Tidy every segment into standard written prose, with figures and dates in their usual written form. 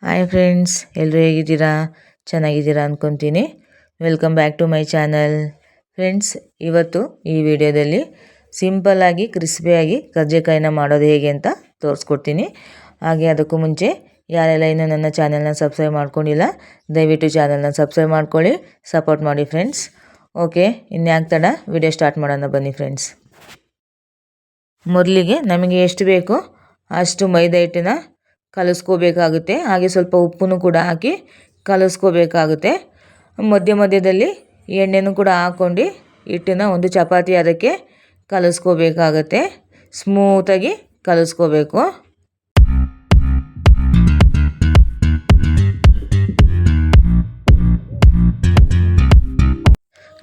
Hi friends, ಎಲ್ಲರೂ ಹೇಗಿದ್ದೀರಾ? ಚೆನ್ನಾಗಿದ್ದೀರಾ ಅಂದ್ಕೊತೀನಿ. Welcome back to my channel. Friends, ಇವತ್ತು ಈ ವಿಡಿಯೋದಲ್ಲಿ ಸಿಂಪಲ್ಲಾಗಿ ಕ್ರಿಸ್ಪಿಯಾಗಿ ಕರ್ಜಿಕಾಯಿನ ಮಾಡೋದು ಹೇಗೆ ಅಂತ ತೋರಿಸ್ಕೊಡ್ತೀನಿ. ಹಾಗೆ ಅದಕ್ಕೂ ಮುಂಚೆ ಯಾರೆಲ್ಲ ಇನ್ನೂ ನನ್ನ ಚಾನಲ್ನ ಸಬ್ಸ್ಕ್ರೈಬ್ ಮಾಡ್ಕೊಂಡಿಲ್ಲ, ದಯವಿಟ್ಟು ಚಾನಲ್ನ ಸಬ್ಸ್ಕ್ರೈಬ್ ಮಾಡ್ಕೊಳ್ಳಿ, ಸಪೋರ್ಟ್ ಮಾಡಿ ಫ್ರೆಂಡ್ಸ್. ಓಕೆ, ಇನ್ಯಾಕೆ ತಡ, ವಿಡಿಯೋ ಸ್ಟಾರ್ಟ್ ಮಾಡೋಣ ಬನ್ನಿ ಫ್ರೆಂಡ್ಸ್. ಮೊದಲಿಗೆ ನಮಗೆ ಎಷ್ಟು ಬೇಕೋ ಅಷ್ಟು ಮೈದಾ ಹಿಟ್ಟನ್ನ ಕಲಿಸ್ಕೋಬೇಕಾಗುತ್ತೆ. ಹಾಗೆ ಸ್ವಲ್ಪ ಉಪ್ಪನ್ನು ಕೂಡ ಹಾಕಿ ಕಲಿಸ್ಕೋಬೇಕಾಗುತ್ತೆ. ಮಧ್ಯದಲ್ಲಿ ಎಣ್ಣೆನೂ ಕೂಡ ಹಾಕ್ಕೊಂಡು ಹಿಟ್ಟನ್ನು ಒಂದು ಚಪಾತಿ ಅದಕ್ಕೆ ಕಲಿಸ್ಕೋಬೇಕಾಗತ್ತೆ. ಸ್ಮೂತಾಗಿ ಕಲಿಸ್ಕೋಬೇಕು.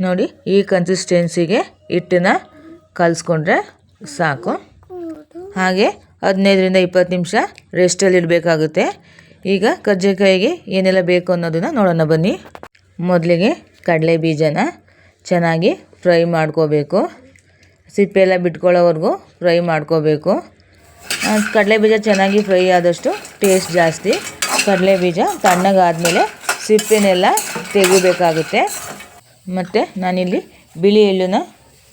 ನೋಡಿ, ಈ ಕನ್ಸಿಸ್ಟೆನ್ಸಿಗೆ ಹಿಟ್ಟನ್ನು ಕಲಿಸ್ಕೊಂಡ್ರೆ ಸಾಕು. ಹಾಗೆ 15-20 ನಿಮಿಷ ರೆಸ್ಟಲ್ಲಿ ಇಡಬೇಕಾಗುತ್ತೆ. ಈಗ ಕರ್ಜಿಕಾಯಿಗೆ ಏನೆಲ್ಲ ಬೇಕು ಅನ್ನೋದನ್ನು ನೋಡೋಣ ಬನ್ನಿ. ಮೊದಲಿಗೆ ಕಡಲೆ ಬೀಜನ ಚೆನ್ನಾಗಿ ಫ್ರೈ ಮಾಡ್ಕೋಬೇಕು. ಸಿಪ್ಪೆಲ್ಲ ಬಿಟ್ಕೊಳ್ಳೋವರೆಗೂ ಫ್ರೈ ಮಾಡ್ಕೋಬೇಕು. ಕಡಲೆ ಬೀಜ ಚೆನ್ನಾಗಿ ಫ್ರೈ ಆದಷ್ಟು ಟೇಸ್ಟ್ ಜಾಸ್ತಿ. ಕಡಲೆ ಬೀಜ ತಣ್ಣಗಾದಮೇಲೆ ಸಿಪ್ಪೆನೆಲ್ಲ ತೆಗಿಬೇಕಾಗುತ್ತೆ. ಮತ್ತು ನಾನಿಲ್ಲಿ ಬಿಳಿ ಎಳ್ಳನ್ನು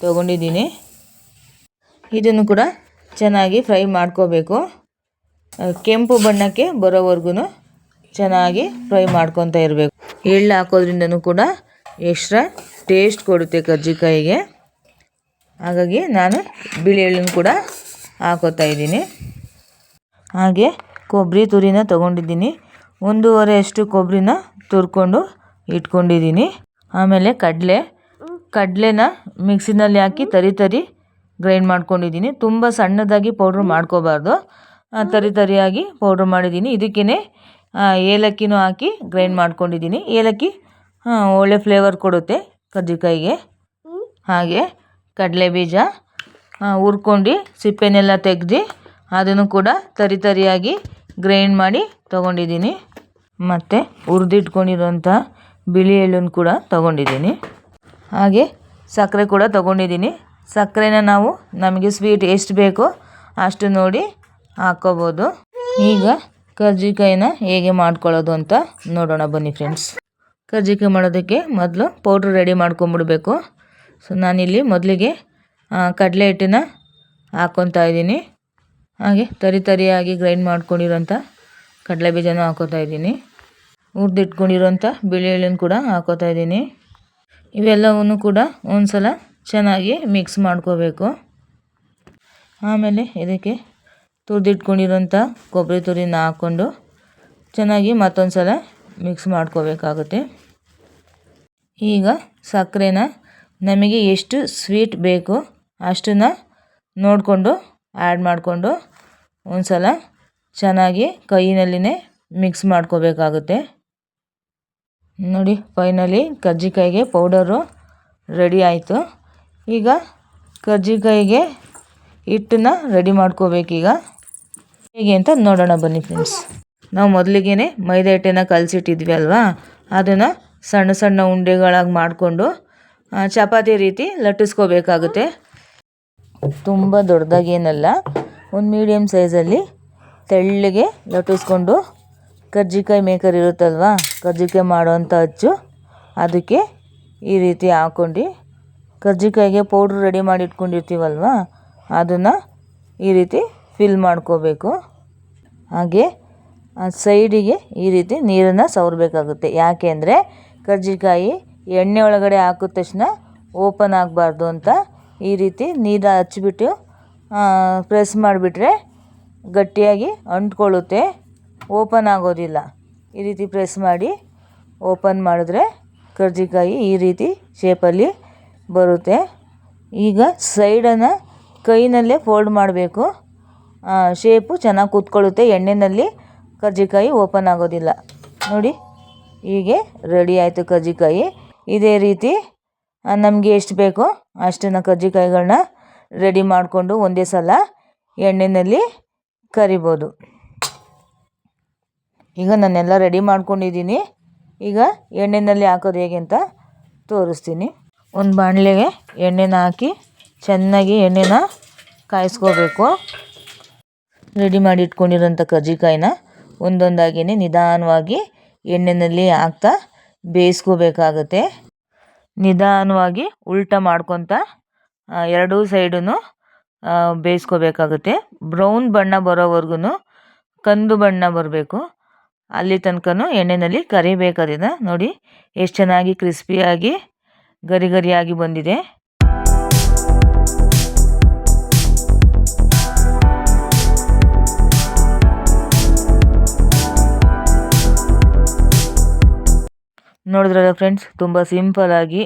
ತೊಗೊಂಡಿದ್ದೀನಿ. ಇದನ್ನು ಕೂಡ ಚೆನ್ನಾಗಿ ಫ್ರೈ ಮಾಡ್ಕೋಬೇಕು. ಕೆಂಪು ಬಣ್ಣಕ್ಕೆ ಬರೋವರೆಗೂ ಚೆನ್ನಾಗಿ ಫ್ರೈ ಮಾಡ್ಕೊತಾ ಇರಬೇಕು. ಎಳ್ಳು ಹಾಕೋದ್ರಿಂದನೂ ಕೂಡ ಎಕ್ಸ್ಟ್ರಾ ಟೇಸ್ಟ್ ಕೊಡುತ್ತೆ ಕರ್ಜಿಕಾಯಿಗೆ. ಹಾಗಾಗಿ ನಾನು ಬಿಳಿ ಎಳ್ಳನ್ನು ಕೂಡ ಹಾಕೋತಾ ಇದ್ದೀನಿ. ಹಾಗೆ ಕೊಬ್ಬರಿ ತುರಿನ ತೊಗೊಂಡಿದ್ದೀನಿ. 1.5 ಅಷ್ಟು ಕೊಬ್ಬರಿನ ತುರ್ಕೊಂಡು ಇಟ್ಕೊಂಡಿದ್ದೀನಿ. ಆಮೇಲೆ ಕಡಲೆನ ಮಿಕ್ಸಿನಲ್ಲಿ ಹಾಕಿ ತರಿ ಗ್ರೈಂಡ್ ಮಾಡ್ಕೊಂಡಿದ್ದೀನಿ. ತುಂಬ ಸಣ್ಣದಾಗಿ ಪೌಡ್ರ್ ಮಾಡ್ಕೋಬಾರ್ದು, ತರಿಯಾಗಿ ಪೌಡ್ರ್ ಮಾಡಿದ್ದೀನಿ. ಇದಕ್ಕೇ ಏಲಕ್ಕಿನೂ ಹಾಕಿ ಗ್ರೈಂಡ್ ಮಾಡ್ಕೊಂಡಿದ್ದೀನಿ. ಏಲಕ್ಕಿ ಒಳ್ಳೆ ಫ್ಲೇವರ್ ಕೊಡುತ್ತೆ ಕರ್ಜಿಕಾಯಿಗೆ. ಹಾಗೆ ಕಡಲೆ ಬೀಜ ಹುರ್ಕೊಂಡು ಸಿಪ್ಪೆನೆಲ್ಲ ತೆಗೆದು ಅದನ್ನು ಕೂಡ ತರಿಯಾಗಿ ಗ್ರೈಂಡ್ ಮಾಡಿ ತೊಗೊಂಡಿದ್ದೀನಿ. ಮತ್ತು ಹುರಿದಿಟ್ಕೊಂಡಿರೋಂಥ ಬಿಳಿ ಎಳ್ಳನ್ನು ಕೂಡ ತೊಗೊಂಡಿದ್ದೀನಿ. ಹಾಗೆ ಸಕ್ಕರೆ ಕೂಡ ತೊಗೊಂಡಿದ್ದೀನಿ. ಸಕ್ಕರೆನ ನಾವು ನಮಗೆ ಸ್ವೀಟ್ ಎಷ್ಟು ಬೇಕೋ ಅಷ್ಟು ನೋಡಿ ಹಾಕ್ಕೋಬೋದು. ಈಗ ಕರ್ಜಿಕಾಯಿನ ಹೇಗೆ ಮಾಡ್ಕೊಳ್ಳೋದು ಅಂತ ನೋಡೋಣ ಬನ್ನಿ ಫ್ರೆಂಡ್ಸ್. ಕರ್ಜಿಕಾಯಿ ಮಾಡೋದಕ್ಕೆ ಮೊದಲು ಪೌಡ್ರ್ ರೆಡಿ ಮಾಡ್ಕೊಂಬಿಡ್ಬೇಕು. ಸೊ ನಾನಿಲ್ಲಿ ಮೊದಲಿಗೆ ಕಡಲೆ ಹಿಟ್ಟನ್ನ ಹಾಕ್ಕೊತಾ ಇದ್ದೀನಿ. ಹಾಗೆ ತರಿಯಾಗಿ ಗ್ರೈಂಡ್ ಮಾಡ್ಕೊಂಡಿರೋಂಥ ಕಡಲೆ ಬೀಜನೂ ಹಾಕ್ಕೋತಾ ಇದ್ದೀನಿ. ಹುರಿದಿಟ್ಕೊಂಡಿರೋಂಥ ಬಿಳಿ ಎಳ್ಳನ್ನು ಕೂಡ ಹಾಕ್ಕೋತಾ ಇದ್ದೀನಿ. ಇವೆಲ್ಲವನ್ನು ಕೂಡ ಒಂದು ಸಲ ಚೆನ್ನಾಗಿ ಮಿಕ್ಸ್ ಮಾಡ್ಕೋಬೇಕು. ಆಮೇಲೆ ಇದಕ್ಕೆ ತುರಿದಿಟ್ಕೊಂಡಿರೋಂಥ ಕೊಬ್ಬರಿ ತುರಿನ ಹಾಕ್ಕೊಂಡು ಚೆನ್ನಾಗಿ ಮತ್ತೊಂದು ಸಲ ಮಿಕ್ಸ್ ಮಾಡ್ಕೋಬೇಕಾಗುತ್ತೆ. ಈಗ ಸಕ್ಕರೆನ ನಮಗೆ ಎಷ್ಟು ಸ್ವೀಟ್ ಬೇಕೋ ಅಷ್ಟನ್ನು ನೋಡಿಕೊಂಡು ಆ್ಯಡ್ ಮಾಡಿಕೊಂಡು ಒಂದು ಸಲ ಚೆನ್ನಾಗಿ ಕೈಯಲ್ಲಿನೇ ಮಿಕ್ಸ್ ಮಾಡ್ಕೋಬೇಕಾಗುತ್ತೆ. ನೋಡಿ, ಫೈನಲಿ ಕರ್ಜಿಕಾಯಿಗೆ ಪೌಡರು ರೆಡಿ ಆಯಿತು. ಈಗ ಕರ್ಜಿಕಾಯಿಗೆ ಹಿಟ್ಟನ್ನು ರೆಡಿ ಮಾಡ್ಕೋಬೇಕೀಗ. ಹೇಗೆ ಅಂತ ನೋಡೋಣ ಬನ್ನಿ ಫ್ರೆಂಡ್ಸ್. ನಾವು ಮೊದಲಿಗೆ ಮೈದಾ ಹಿಟ್ಟನ್ನು ಕಲಸಿಟ್ಟಿದ್ವಿ ಅಲ್ವಾ, ಅದನ್ನು ಸಣ್ಣ ಉಂಡೆಗಳಾಗಿ ಮಾಡಿಕೊಂಡು ಚಪಾತಿ ರೀತಿ ಲಟ್ಟಿಸ್ಕೋಬೇಕಾಗುತ್ತೆ. ತುಂಬ ದೊಡ್ಡದಾಗೇನಲ್ಲ, ಒಂದು ಮೀಡಿಯಮ್ ಸೈಜಲ್ಲಿ ತೆಳ್ಳಗೆ ಲಟ್ಟಿಸ್ಕೊಂಡು ಕರ್ಜಿಕಾಯಿ ಮೇಕರ್ ಇರುತ್ತಲ್ವ, ಕರ್ಜಿಕಾಯಿ ಮಾಡೋವಂಥ ಅಚ್ಚು, ಅದಕ್ಕೆ ಈ ರೀತಿ ಹಾಕ್ಕೊಂಡು ಕರ್ಜಿಕಾಯಿಗೆ ಪೌಡ್ರ್ ರೆಡಿ ಮಾಡಿ ಇಟ್ಕೊಂಡಿರ್ತೀವಲ್ವ, ಅದನ್ನು ಈ ರೀತಿ ಫಿಲ್ ಮಾಡ್ಕೋಬೇಕು. ಹಾಗೆ ಸೈಡಿಗೆ ಈ ರೀತಿ ನೀರನ್ನು ಸವರಬೇಕಾಗುತ್ತೆ. ಯಾಕೆ ಅಂದರೆ ಕರ್ಜಿಕಾಯಿ ಎಣ್ಣೆ ಒಳಗಡೆ ಹಾಕಿದ ತಕ್ಷಣ ಓಪನ್ ಆಗಬಾರ್ದು ಅಂತ ಈ ರೀತಿ ನೀರು ಹಚ್ಚಿಬಿಟ್ಟು ಪ್ರೆಸ್ ಮಾಡಿಬಿಟ್ರೆ ಗಟ್ಟಿಯಾಗಿ ಅಂಟ್ಕೊಳ್ಳುತ್ತೆ, ಓಪನ್ ಆಗೋದಿಲ್ಲ. ಈ ರೀತಿ ಪ್ರೆಸ್ ಮಾಡಿ ಓಪನ್ ಮಾಡಿದ್ರೆ ಕರ್ಜಿಕಾಯಿ ಈ ರೀತಿ ಶೇಪಲ್ಲಿ ಬರುತ್ತೆ. ಈಗ ಸೈಡನ್ನು ಕೈನಲ್ಲೇ ಫೋಲ್ಡ್ ಮಾಡಬೇಕು. ಶೇಪು ಚೆನ್ನಾಗಿ ಕೂತ್ಕೊಳ್ಳುತ್ತೆ, ಎಣ್ಣೆಯಲ್ಲಿ ಕರ್ಜಿಕಾಯಿ ಓಪನ್ ಆಗೋದಿಲ್ಲ. ನೋಡಿ, ಹೀಗೆ ರೆಡಿ ಆಯಿತು ಕರ್ಜಿಕಾಯಿ. ಇದೇ ರೀತಿ ನಮಗೆ ಎಷ್ಟು ಬೇಕೋ ಅಷ್ಟನ್ನು ಕರ್ಜಿಕಾಯಿಗಳನ್ನ ರೆಡಿ ಮಾಡಿಕೊಂಡು ಒಂದೇ ಸಲ ಎಣ್ಣೆಯಲ್ಲಿ ಕರಿಬೋದು. ಈಗ ನಾನೆಲ್ಲ ರೆಡಿ ಮಾಡ್ಕೊಂಡಿದ್ದೀನಿ. ಈಗ ಎಣ್ಣೆಯಲ್ಲಿ ಹಾಕೋದು ಹೇಗೆ ಅಂತ ತೋರಿಸ್ತೀನಿ. ಒಂದು ಬಾಣಲೆಗೆ ಎಣ್ಣೆನ ಹಾಕಿ ಚೆನ್ನಾಗಿ ಎಣ್ಣೆನ ಕಾಯಿಸ್ಕೋಬೇಕು. ರೆಡಿ ಮಾಡಿ ಇಟ್ಕೊಂಡಿರೋಂಥ ಕರ್ಜಿಕಾಯಿನ ಒಂದೊಂದಾಗಿಯೇ ನಿಧಾನವಾಗಿ ಎಣ್ಣೆಯಲ್ಲಿ ಹಾಕ್ತಾ ಬೇಯಿಸ್ಕೋಬೇಕಾಗುತ್ತೆ. ನಿಧಾನವಾಗಿ ಉಲ್ಟಾ ಮಾಡ್ಕೊತಾ ಎರಡೂ ಸೈಡೂ ಬೇಯಿಸ್ಕೋಬೇಕಾಗುತ್ತೆ. ಬ್ರೌನ್ ಬಣ್ಣ ಬರೋವರೆಗೂ, ಕಂದು ಬಣ್ಣ ಬರಬೇಕು, ಅಲ್ಲಿ ತನಕನೂ ಎಣ್ಣೆಯಲ್ಲಿ ಕರಿಬೇಕು. ಅದನ್ನು ನೋಡಿ ಎಷ್ಟು ಚೆನ್ನಾಗಿ ಕ್ರಿಸ್ಪಿಯಾಗಿ ಗರಿ ಗರಿಯಾಗಿ ಬಂದಿದೆ. ನೋಡಿದ್ರಲ್ಲ ಫ್ರೆಂಡ್ಸ್, ತುಂಬ ಸಿಂಪಲಾಗಿ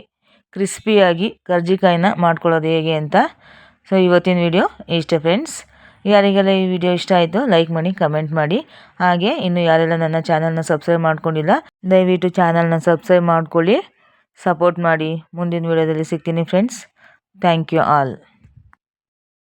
ಕ್ರಿಸ್ಪಿಯಾಗಿ ಕರ್ಜಿಕಾಯಿನ ಮಾಡ್ಕೊಳ್ಳೋದು ಹೇಗೆ ಅಂತ. ಸೊ ಇವತ್ತಿನ ವಿಡಿಯೋ ಇಷ್ಟ ಫ್ರೆಂಡ್ಸ್. ಯಾರಿಗೆಲ್ಲ ಈ ವಿಡಿಯೋ ಇಷ್ಟ ಆಯಿತು ಲೈಕ್ ಮಾಡಿ, ಕಮೆಂಟ್ ಮಾಡಿ. ಹಾಗೆ ಇನ್ನು ಯಾರೆಲ್ಲ ನನ್ನ ಚಾನಲ್ನ ಸಬ್ಸ್ಕ್ರೈಬ್ ಮಾಡ್ಕೊಂಡಿಲ್ಲ ದಯವಿಟ್ಟು ಚಾನಲ್ನ ಸಬ್ಸ್ಕ್ರೈಬ್ ಮಾಡ್ಕೊಳ್ಳಿ, ಸಪೋರ್ಟ್ ಮಾಡಿ. ಮುಂದಿನ ವಿಡಿಯೋದಲ್ಲಿ ಸಿಗ್ತೀನಿ ಫ್ರೆಂಡ್ಸ್. Thank you all.